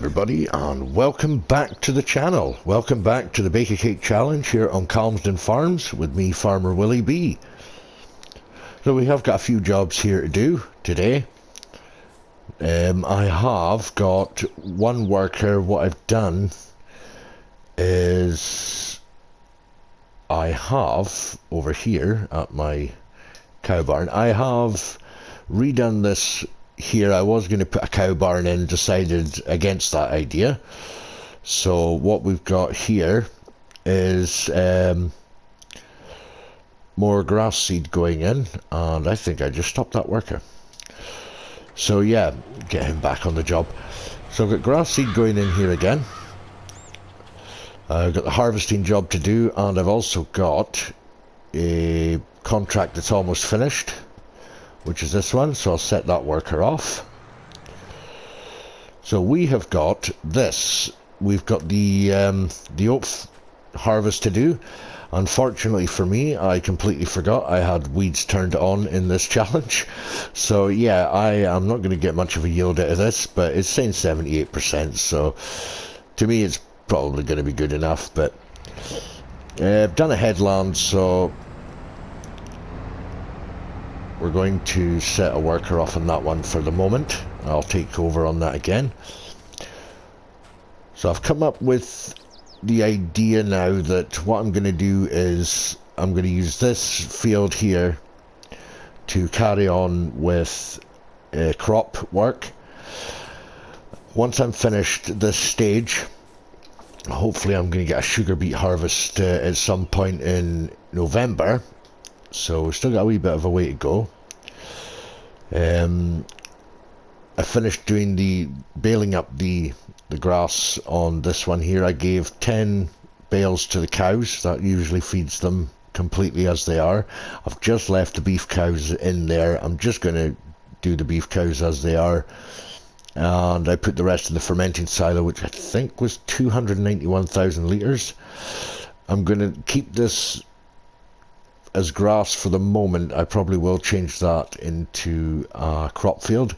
everybody, and welcome back to the channel. Welcome back to the Baker Cake Challenge here on Calmsden Farms with me, FarmerWillieB. So we have got a few jobs here to do today. I have got one worker. What I've done is I have, over here at my cow barn, I have redone this here. I was going to put a cow barn in, decided against that idea. So what we've got here is more grass seed going in, and I think I just stopped that worker. So yeah, get him back on the job. So I've got grass seed going in here again. I've got the harvesting job to do, and I've also got a contract that's almost finished, which is this one, so I'll set that worker off. So we have got this. We've got the oat harvest to do. Unfortunately for me, I completely forgot I had weeds turned on in this challenge. So yeah, I am not going to get much of a yield out of this, but it's saying 78%, so to me it's probably going to be good enough. But I've done a headland, so we're going to set a worker off on that one for the moment. I'll take over on that again. So I've come up with the idea now that what I'm going to do is I'm going to use this field here to carry on with crop work. Once I'm finished this stage, hopefully I'm going to get a sugar beet harvest at some point in November. So we've still got a wee bit of a way to go. I finished doing the baling up the grass on this one here. I gave 10 bales to the cows. That usually feeds them completely as they are. I've just left the beef cows in there. I'm just going to do the beef cows as they are. And I put the rest in the fermenting silo, which I think was 291,000 litres. I'm going to keep this as grass for the moment. I probably will change that into a crop field.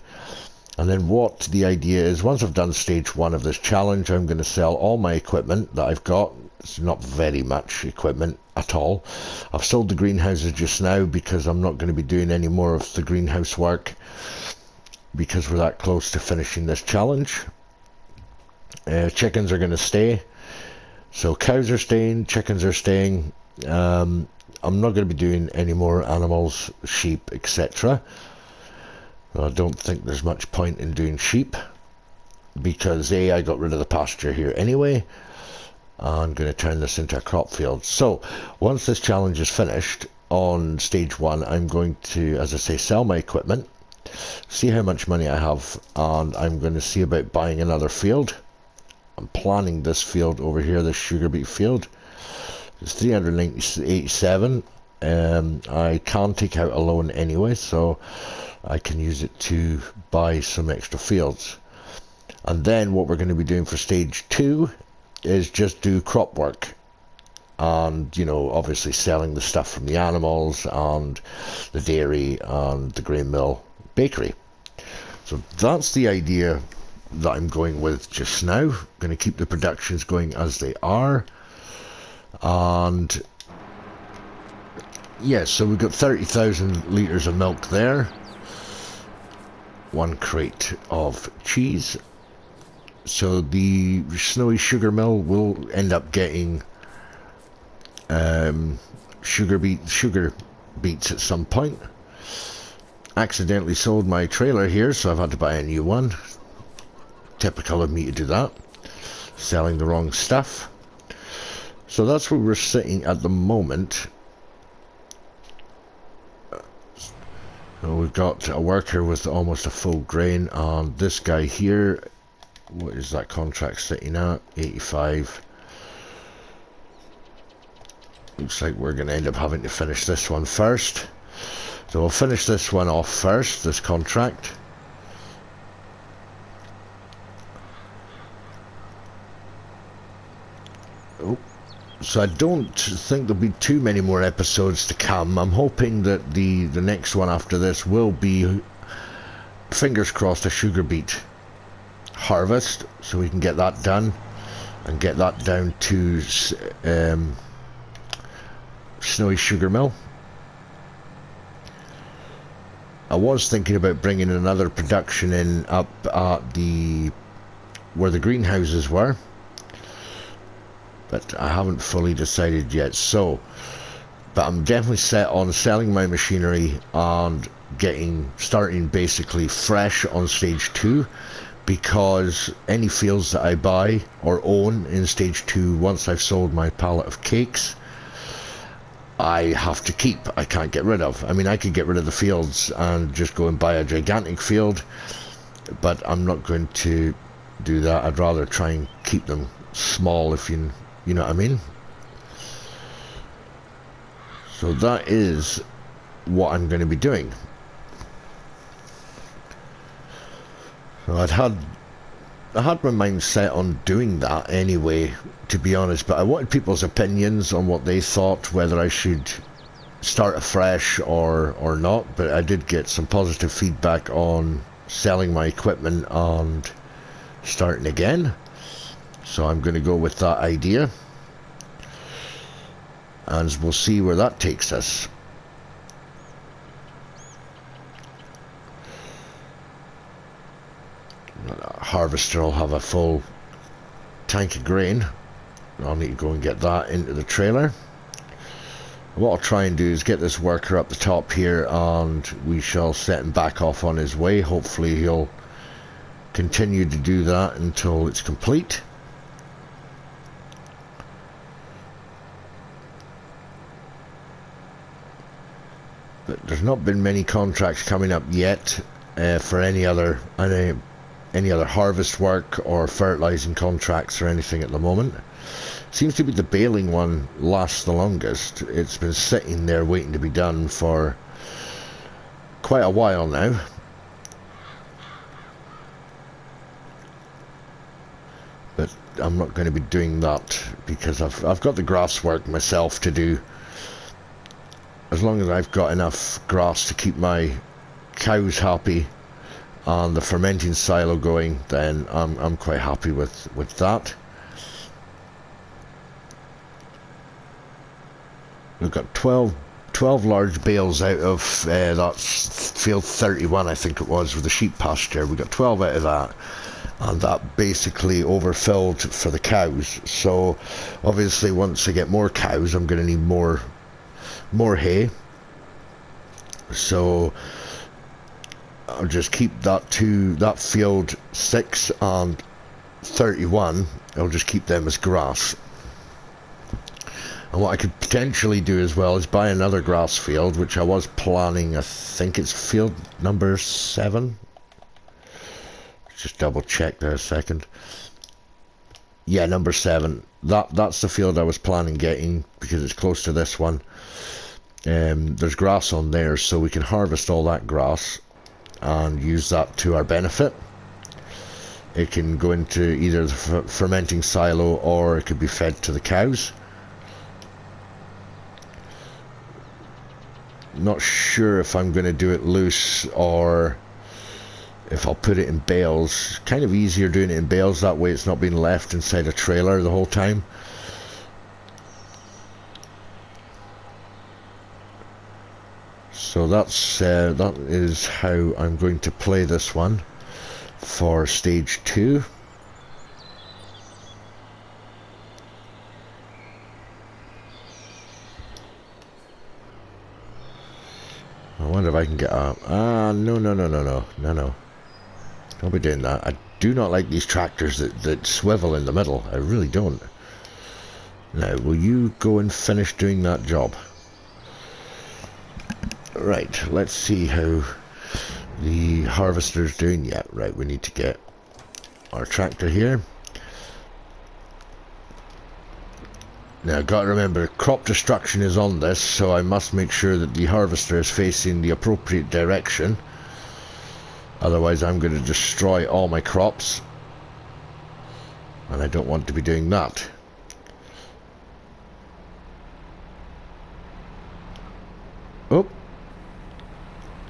And then what the idea is, once I've done stage 1 of this challenge, I'm going to sell all my equipment that I've got. It's not very much equipment at all. I've sold the greenhouses just now because I'm not going to be doing any more of the greenhouse work because we're that close to finishing this challenge. Chickens are going to stay. So cows are staying, chickens are staying. I'm not going to be doing any more animals, sheep, etc. I don't think there's much point in doing sheep because I got rid of the pasture here anyway. I'm going to turn this into a crop field. So once this challenge is finished on stage 1, I'm going to, as I say, sell my equipment, see how much money I have, and I'm going to see about buying another field. I'm planning this field over here, this sugar beet field. It's 387. I can take out a loan anyway, so I can use it to buy some extra fields. And then what we're going to be doing for stage 2 is just do crop work, and you know, obviously selling the stuff from the animals and the dairy and the grain mill bakery. So that's the idea that I'm going with just now. Going to keep the productions going as they are. And yeah, so we've got 30,000 litres of milk there. 1 crate of cheese. So the Snowy Sugar Mill will end up getting sugar beets at some point. Accidentally sold my trailer here, so I've had to buy a new one. Typical of me to do that. Selling the wrong stuff. So that's where we're sitting at the moment. So we've got a worker with almost a full grain, and this guy here, what is that contract sitting at? 85. Looks like we're going to end up having to finish this one first. So we'll finish this one off first, this contract. Oh. So I don't think there'll be too many more episodes to come. I'm hoping that the next one after this will be, fingers crossed, a sugar beet harvest, so we can get that done and get that down to Snowy Sugar Mill. I was thinking about bringing another production in up at the where the greenhouses were, but I haven't fully decided yet. So, but I'm definitely set on selling my machinery and starting basically fresh on stage 2, because any fields that I buy or own in stage 2, once I've sold my pallet of cakes, I have to keep. I can't get rid of. I mean, I could get rid of the fields and just go and buy a gigantic field, but I'm not going to do that. I'd rather try and keep them small, if you know what I mean. So that is what I'm going to be doing. So I had my mind set on doing that anyway, to be honest, but I wanted people's opinions on what they thought, whether I should start afresh or not. But I did get some positive feedback on selling my equipment and starting again, so I'm going to go with that idea, and we'll see where that takes us. Harvester will have a full tank of grain. I'll need to go and get that into the trailer. What I'll try and do is get this worker up the top here, and we shall set him back off on his way. Hopefully he'll continue to do that until it's complete. But there's not been many contracts coming up yet for any other harvest work or fertilizing contracts or anything at the moment. Seems to be the baling one lasts the longest. It's been sitting there waiting to be done for quite a while now. But I'm not going to be doing that because I've got the grass work myself to do. As long as I've got enough grass to keep my cows happy and the fermenting silo going, then I'm quite happy with that. We've got 12 large bales out of that's field 31, I think it was, with the sheep pasture. We got 12 out of that, and that basically overfilled for the cows. So obviously once I get more cows, I'm going to need more hay. So I'll just keep that to that field 6 and 31. I'll just keep them as grass. And what I could potentially do as well is buy another grass field, which I was planning. I think it's field number 7. Just double check there a second. Yeah, number 7. That's the field I was planning getting because it's close to this one. There's grass on there, so we can harvest all that grass and use that to our benefit. It can go into either the fermenting silo, or it could be fed to the cows. Not sure if I'm going to do it loose or if I'll put it in bales. Kind of easier doing it in bales, that way it's not being left inside a trailer the whole time. So that is how I'm going to play this one for stage 2. I wonder if I can get up. No. Don't be doing that. I do not like these tractors that swivel in the middle. I really don't. Now, will you go and finish doing that job? Right, let's see how the harvester's doing. Yeah, right, we need to get our tractor here. Now, got to remember, crop destruction is on this, so I must make sure that the harvester is facing the appropriate direction. Otherwise, I'm going to destroy all my crops, and I don't want to be doing that. Oh,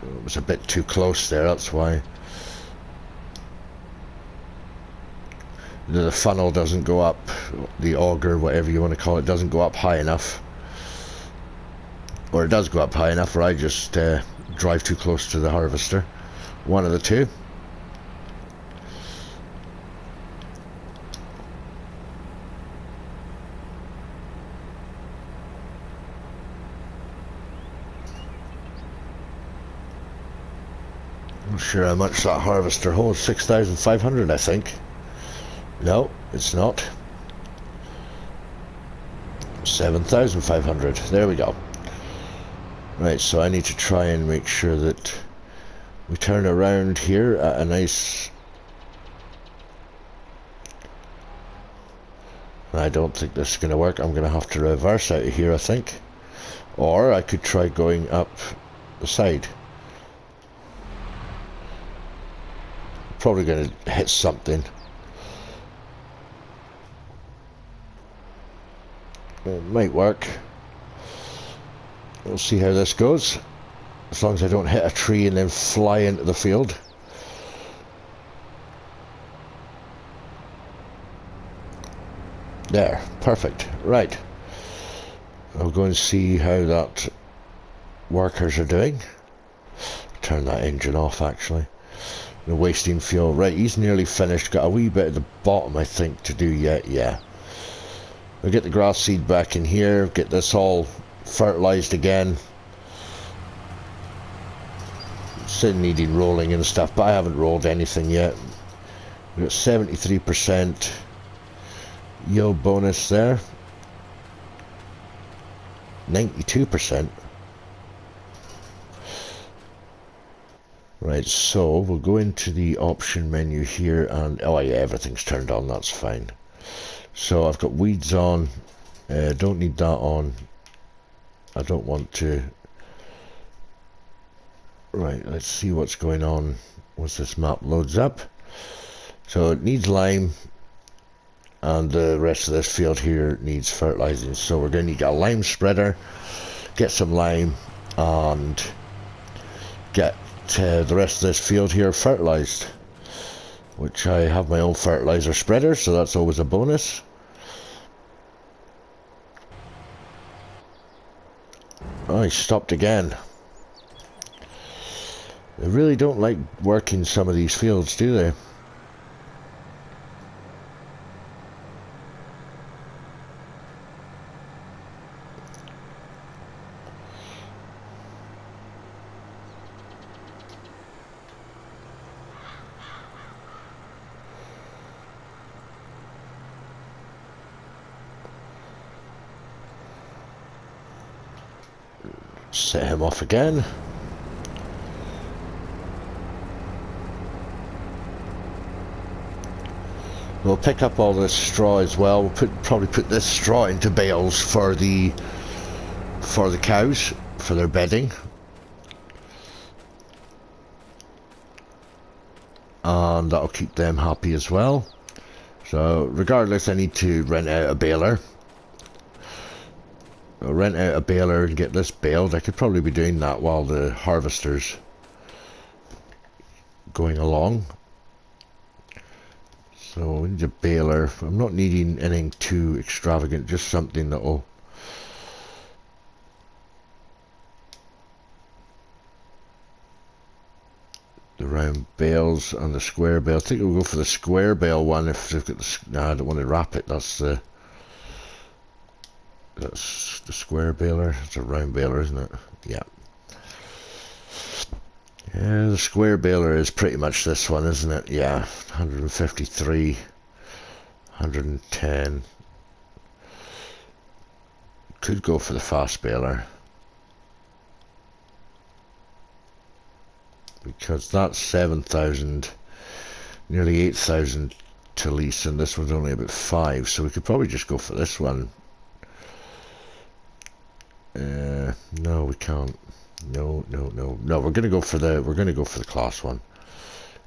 it was a bit too close there, that's why. the funnel doesn't go up, the auger, whatever you want to call it, doesn't go up high enough, or it does go up high enough, or I just drive too close to the harvester. One of the two. Not sure how much that harvester holds. 6,500, I think. No, it's not. 7,500. There we go. Right, so I need to try and make sure that we turn around here at a nice... I don't think this is going to work. I'm going to have to reverse out of here, I think. Or I could try going up the side. Probably going to hit something. It might work. We'll see how this goes. As long as I don't hit a tree and then fly into the field. There, perfect. Right. I'll go and see how that workers are doing. Turn that engine off, actually. The wasting fuel. Right, he's nearly finished. Got a wee bit at the bottom, I think, to do yet. Yeah. We'll get the grass seed back in here. Get this all fertilized again. Still needing rolling and stuff, but I haven't rolled anything yet. We've got 73% yield bonus there. 92%. Right, so we'll go into the option menu here and oh yeah, everything's turned on, that's fine. So I've got weeds on, don't need that on. I don't want to. Right, let's see what's going on once this map loads up. So it needs lime, and the rest of this field here needs fertilizing. So we're going to need a lime spreader, get some lime, and get the rest of this field here fertilized. Which I have my own fertilizer spreader, so that's always a bonus. Oh, he stopped again. They really don't like working some of these fields, do they? Set him off again. We'll pick up all this straw as well. We'll probably put this straw into bales for the cows, for their bedding. And that'll keep them happy as well. So regardless, I need to rent out a baler. I'll rent out a baler and get this baled. I could probably be doing that while the harvester's going along. So we need a baler. I'm not needing anything too extravagant, just something that'll... The round bales and the square bale. I think we'll go for the square bale one if they've got the... No, I don't want to wrap it. That's the square baler. It's a round baler, isn't it? Yeah. Yeah, the square baler is pretty much this one, isn't it? Yeah, 153, 110. Could go for the fast baler. Because that's 7,000, nearly 8,000 to lease, and this one's only about 5, so we could probably just go for this one. No, we can't. No, we're gonna go for the class one.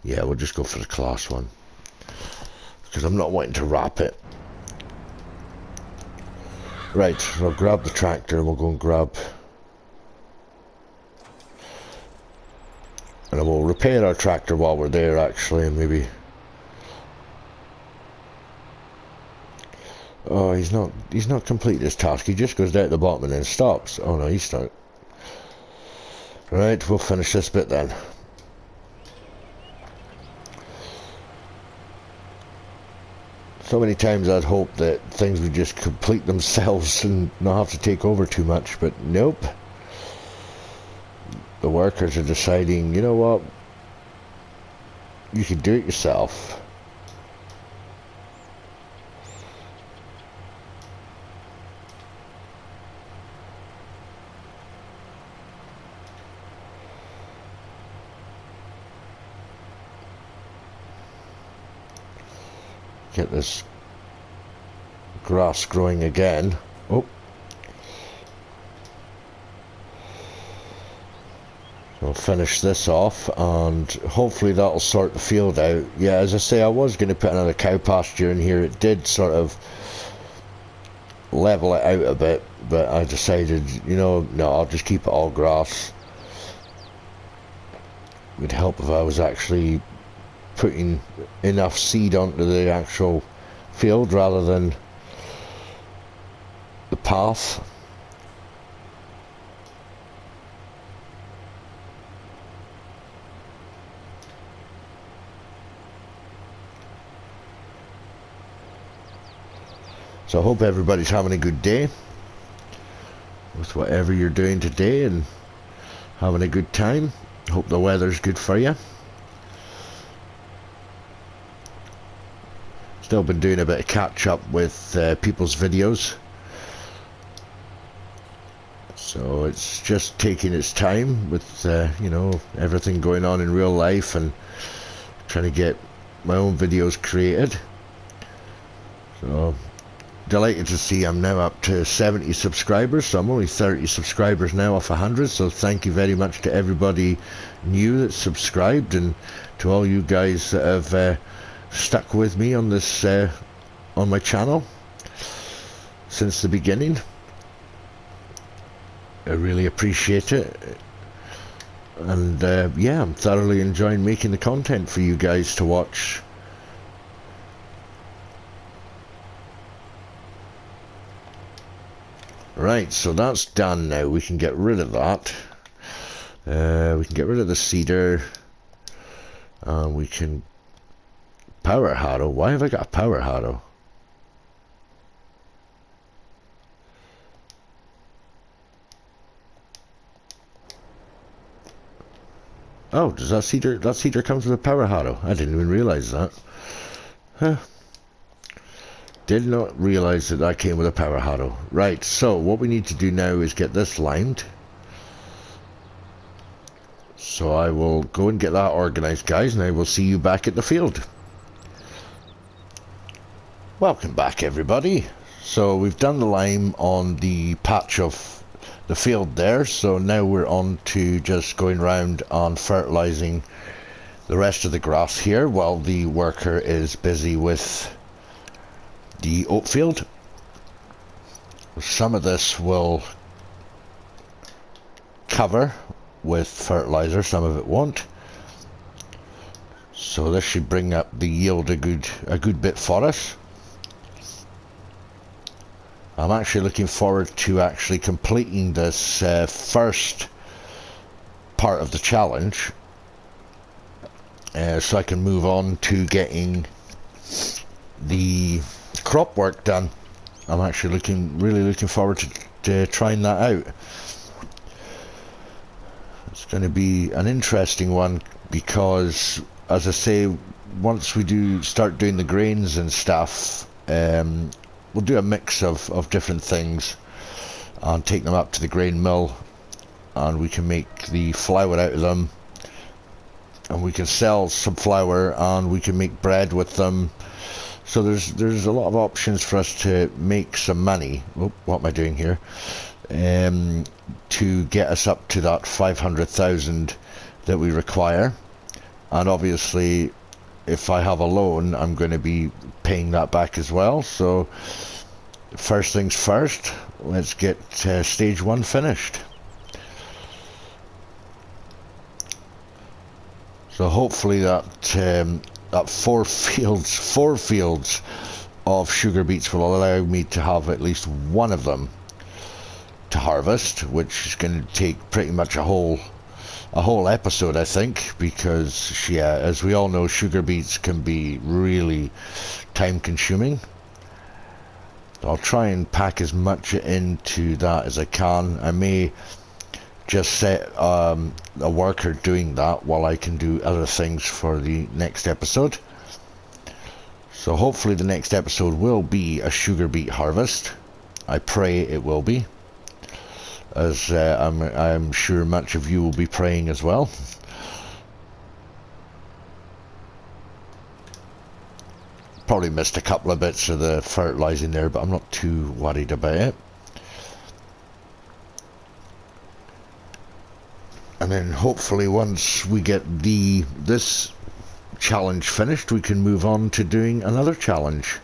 Yeah, we'll just go for the class one. Because I'm not wanting to wrap it. Right, I'll grab the tractor and we'll go and grab... And we'll repair our tractor while we're there, actually, and maybe... Oh, he's not completed his task. He just goes down at the bottom and then stops. Oh no, he's not. Right, we'll finish this bit then. So many times I'd hope that things would just complete themselves and not have to take over too much, but nope. The workers are deciding, you know what, you can do it yourself. Get this grass growing again. Oh. I'll finish this off and hopefully that'll sort the field out. Yeah, as I say, I was going to put another cow pasture in here. It did sort of level it out a bit, but I decided, you know, no, I'll just keep it all grass. It would help if I was actually putting enough seed onto the actual field rather than the path. So I hope everybody's having a good day with whatever you're doing today and having a good time. Hope the weather's good for you. Still been doing a bit of catch up with people's videos, so it's just taking its time with you know, everything going on in real life and trying to get my own videos created. So delighted to see I'm now up to 70 subscribers, so I'm only 30 subscribers now off 100, so thank you very much to everybody new that's subscribed and to all you guys that have stuck with me on this on my channel since the beginning. I really appreciate it, and yeah, I'm thoroughly enjoying making the content for you guys to watch. Right, so that's done now. We can get rid of that. We can get rid of the cedar, and we can power harrow. Why have I got a power harrow? Oh, does that cedar comes with a power harrow? I didn't even realize that. Huh. Did not realize that that came with a power harrow. Right, so what we need to do now is get this limed. So I will go and get that organized, guys, and I will see you back at the field. Welcome back, everybody. So we've done the lime on the patch of the field there, so now we're on to just going around and fertilizing the rest of the grass here while the worker is busy with the oat field. Some of this will cover with fertilizer, some of it won't, so this should bring up the yield a good bit for us. I'm actually looking forward to actually completing this first part of the challenge, so I can move on to getting the crop work done. I'm actually really looking forward to trying that out. It's going to be an interesting one because, as I say, once we do start doing the grains and stuff, we'll do a mix of different things and take them up to the grain mill, and we can make the flour out of them, and we can sell some flour and we can make bread with them. So there's a lot of options for us to make some money. Oh, what am I doing here? To get us up to that 500,000 that we require. And obviously, if I have a loan, I'm going to be paying that back as well. So first things first, let's get stage 1 finished. So hopefully that four fields of sugar beets will allow me to have at least one of them to harvest, which is going to take pretty much a whole episode, I think, because yeah, as we all know, sugar beets can be really time consuming. I'll try and pack as much into that as I can. I may just set a worker doing that while I can do other things for the next episode. So hopefully the next episode will be a sugar beet harvest. I pray it will be, as I'm sure much of you will be praying as well. Probably missed a couple of bits of the fertilizing there, but I'm not too worried about it. And then hopefully once we get this challenge finished, we can move on to doing another challenge.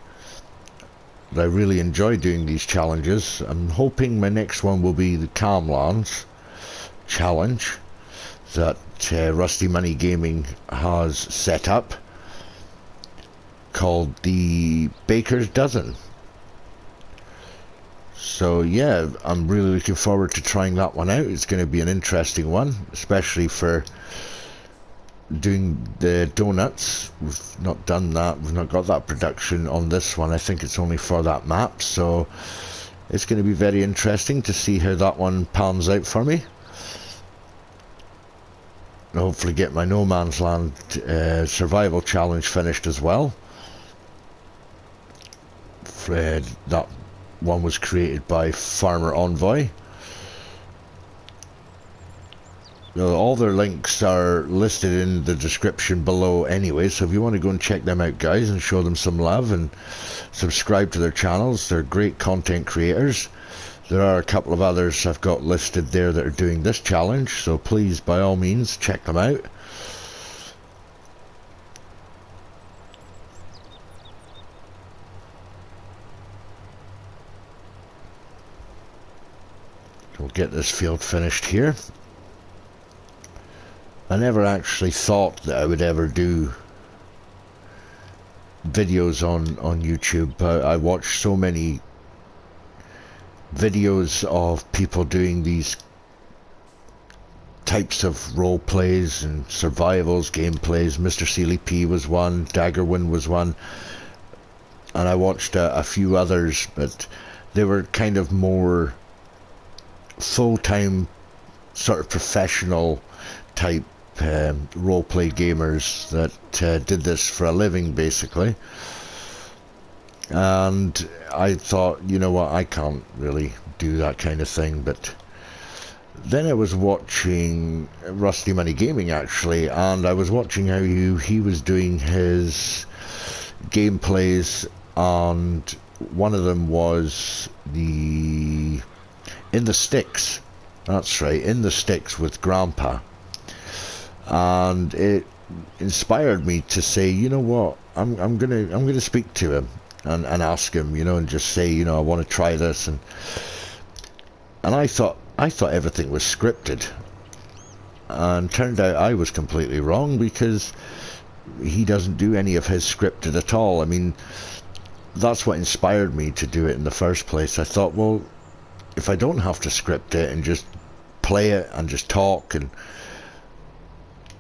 I really enjoy doing these challenges. I'm hoping my next one will be the Calmsden challenge that RustyMoneyGaming has set up, called the Baker's Dozen. So yeah, I'm really looking forward to trying that one out. It's going to be an interesting one, especially for doing the donuts. We've not done that, we've not got that production on this one. I think it's only for that map, so it's going to be very interesting to see how that one pans out for me. And hopefully get my No Man's Land survival challenge finished as well. That one was created by Farmer Envoy. All their links are listed in the description below anyway, so if you want to go and check them out, guys, and show them some love and subscribe to their channels, they're great content creators. There are a couple of others I've got listed there that are doing this challenge, so please, by all means, check them out. We'll get this field finished here. I never actually thought that I would ever do videos on YouTube, but I watch so many videos of people doing these types of role plays and survivals, gameplays. Mr. Sealy P was one, Daggerwin was one, and I watched a few others, but they were kind of more full-time, sort of professional type role-play gamers that did this for a living, basically. And I thought, you know what, I can't really do that kind of thing. But then I was watching RustyMoneyGaming, actually, and I was watching how he was doing his gameplays, and one of them was In the Sticks. That's right, In the Sticks with Grandpa. And it inspired me to say, you know what, I'm gonna speak to him and ask him, you know, and just say, you know, I want to try this. And I thought everything was scripted, and turned out I was completely wrong, because he doesn't do any of his scripted at all. I mean, that's what inspired me to do it in the first place. I thought, well, if I don't have to script it and just play it and just talk and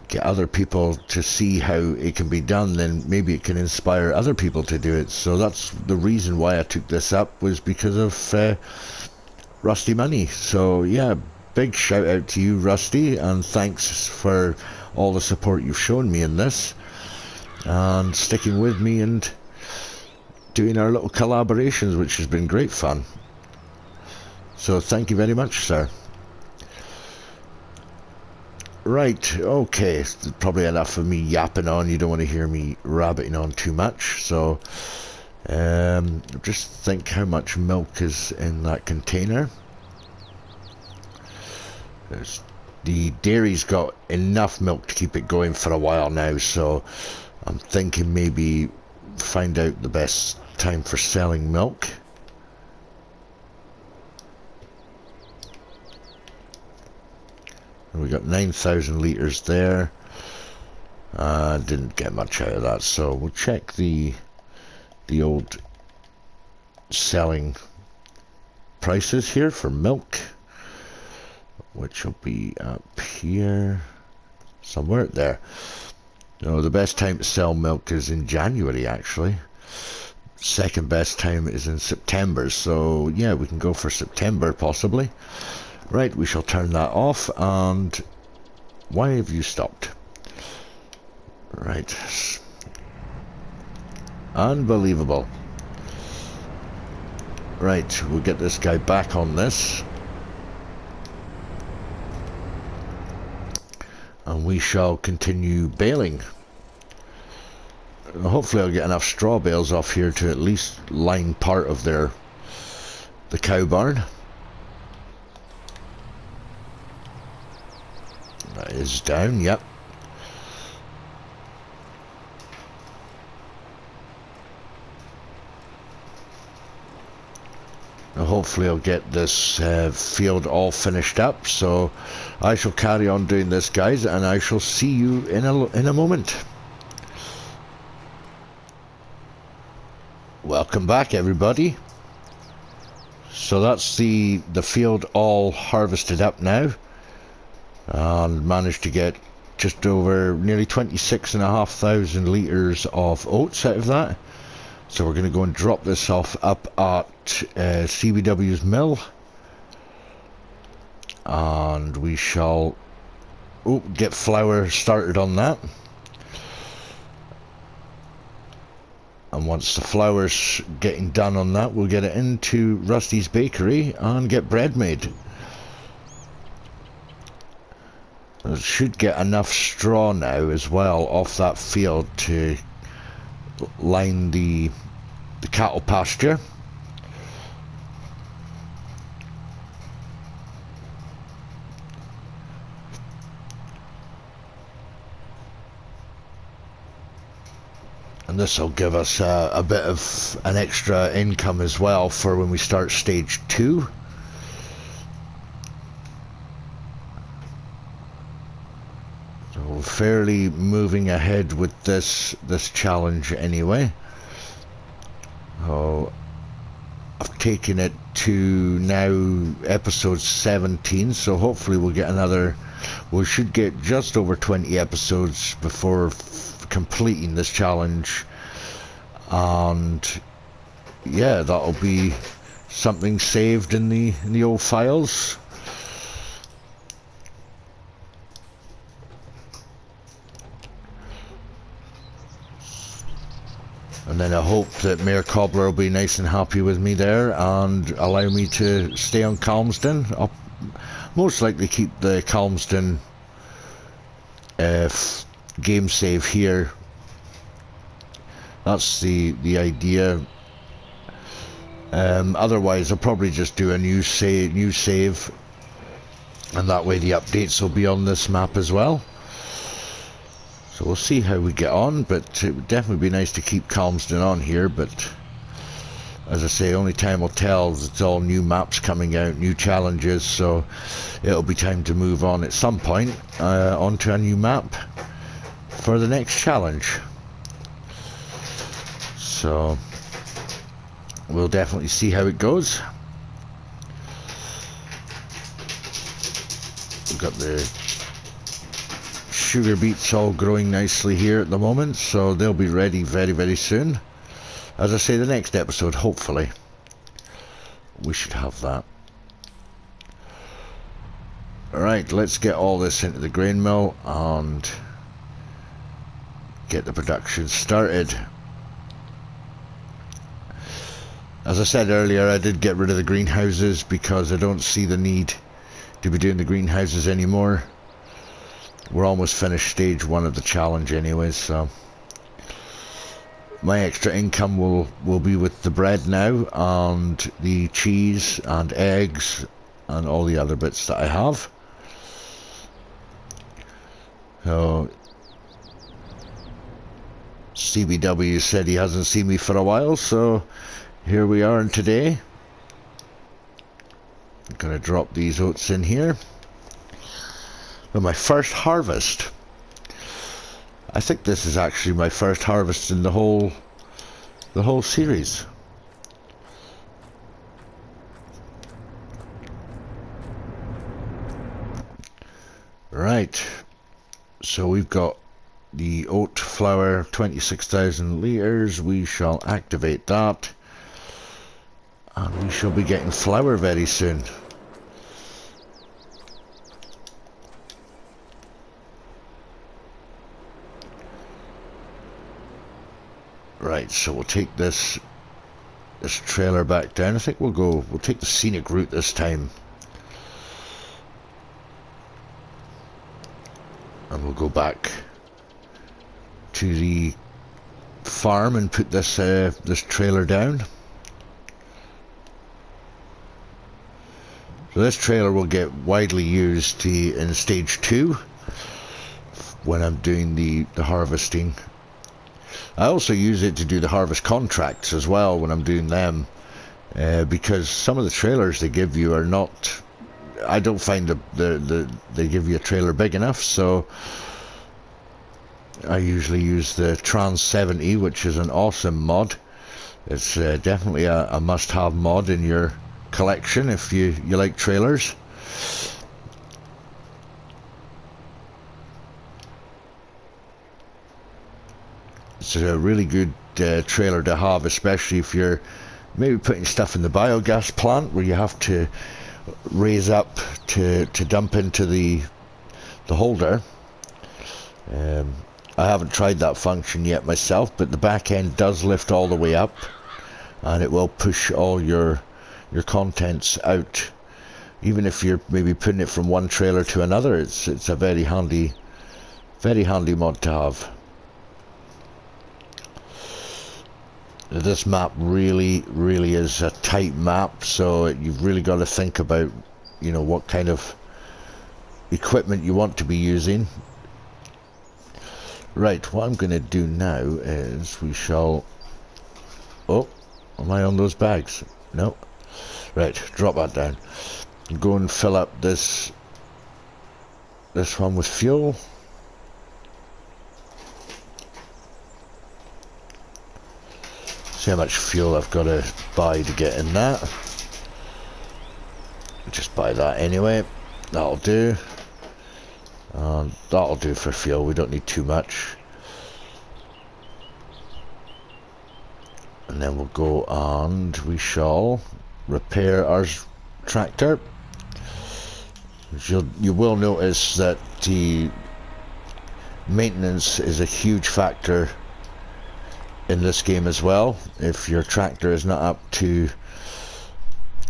get other people to see how it can be done, then maybe it can inspire other people to do it. So that's the reason why I took this up, was because of Rusty Money. So yeah, big shout out to you, Rusty, and thanks for all the support you've shown me in this, and sticking with me and doing our little collaborations, which has been great fun. So thank you very much, sir. Right, okay, probably enough of me yapping on. You don't want to hear me rabbiting on too much. So just think how much milk is in that container. The dairy's got enough milk to keep it going for a while now, so I'm thinking maybe find out the best time for selling milk. We got 9,000 litres there. Didn't get much out of that, so we'll check the old selling prices here for milk, which will be up here somewhere there. No, the best time to sell milk is in January, actually. Second best time is in September, so yeah, we can go for September possibly. Right, we shall turn that off. And why have you stopped? Right, unbelievable. Right, we'll get this guy back on this, and we shall continue baling. Hopefully I'll get enough straw bales off here to at least line part of the cow barn. That is down, yep. Hopefully I'll get this field all finished up, so I shall carry on doing this, guys, and I shall see you in a moment. Welcome back, everybody. So that's the field all harvested up now, and managed to get just over nearly 26,500 litres of oats out of that. So we're going to go and drop this off up at CBW's mill, and we shall get flour started on that. And once the flour's getting done on that, we'll get it into Rusty's bakery and get bread made. It should get enough straw now as well off that field to line the cattle pasture. And this will give us a bit of an extra income as well for when we start stage 2. So we're fairly moving ahead with this challenge anyway. Oh, I've taken it to now episode 17, so hopefully we'll get we should get just over 20 episodes before completing this challenge, and yeah, that'll be something saved in the old files. And then I hope that Mayor Cobbler will be nice and happy with me there and allow me to stay on Calmsden. I'll most likely keep the Calmsden game save here. That's the idea. Otherwise I'll probably just do a new save, and that way the updates will be on this map as well. So we'll see how we get on, but it would definitely be nice to keep Calmsden on here. But as I say, only time will tell. It's all new maps coming out, new challenges, so it'll be time to move on at some point onto a new map for the next challenge. So we'll definitely see how it goes. We've got the sugar beets all growing nicely here at the moment, so they'll be ready very, very soon. As I say, the next episode, hopefully, we should have that. Alright, let's get all this into the grain mill and get the production started. As I said earlier, I did get rid of the greenhouses because I don't see the need to be doing the greenhouses anymore. We're almost finished stage 1 of the challenge anyway, so my extra income will be with the bread now, and the cheese and eggs and all the other bits that I have. So CBW said he hasn't seen me for a while, so here we are today. I'm gonna drop these oats in here. My first harvest. I think this is actually my first harvest in the whole series. Right, so we've got the oat flour, 26,000 litres. We shall activate that, and we shall be getting flour very soon. Right, so we'll take this trailer back down. I think we'll take the scenic route this time. And we'll go back to the farm and put this trailer down. So this trailer will get widely used in stage 2 when I'm doing the harvesting. I also use it to do the harvest contracts as well when I'm doing them, because some of the trailers they give you are not, I don't find they give you a trailer big enough, so I usually use the Trans 70, which is an awesome mod. It's definitely a must-have mod in your collection if you like trailers. It's a really good trailer to have, especially if you're maybe putting stuff in the biogas plant where you have to raise up to dump into the holder. I haven't tried that function yet myself, but the back end does lift all the way up, and it will push all your contents out. Even if you're maybe putting it from one trailer to another, it's a very handy mod to have. This map really is a tight map, so you've really got to think about, you know, what kind of equipment you want to be using. Right, what I'm going to do now is we shall... Oh, am I on those bags? No. Right, drop that down. Go and fill up this one with fuel. See how much fuel I've got to buy to get in that. Just buy that anyway. That'll do. And that'll do for fuel. We don't need too much. And then we'll go and we shall repair our tractor. You will notice that the maintenance is a huge factor in this game as well. If your tractor is not up to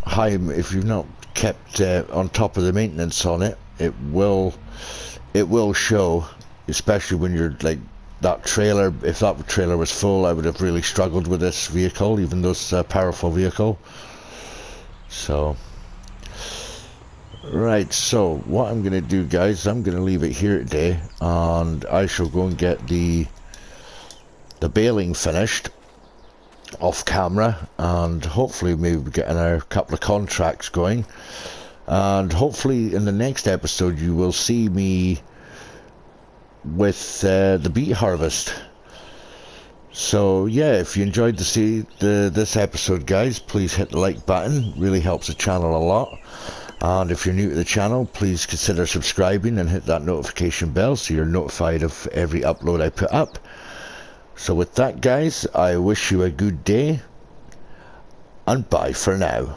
high, if you've not kept on top of the maintenance on it, it will show, especially when you're like that trailer. If that trailer was full, I would have really struggled with this vehicle, even though it's a powerful vehicle. So right, so what I'm gonna do, guys, I'm gonna leave it here today, and I shall go and get the baling finished off camera, and hopefully maybe getting a couple of contracts going, and hopefully in the next episode you will see me with the beet harvest. So yeah, if you enjoyed this episode, guys, please hit the like button. Really helps the channel a lot. And if you're new to the channel, please consider subscribing and hit that notification bell so you're notified of every upload I put up. So with that, guys, I wish you a good day, and bye for now.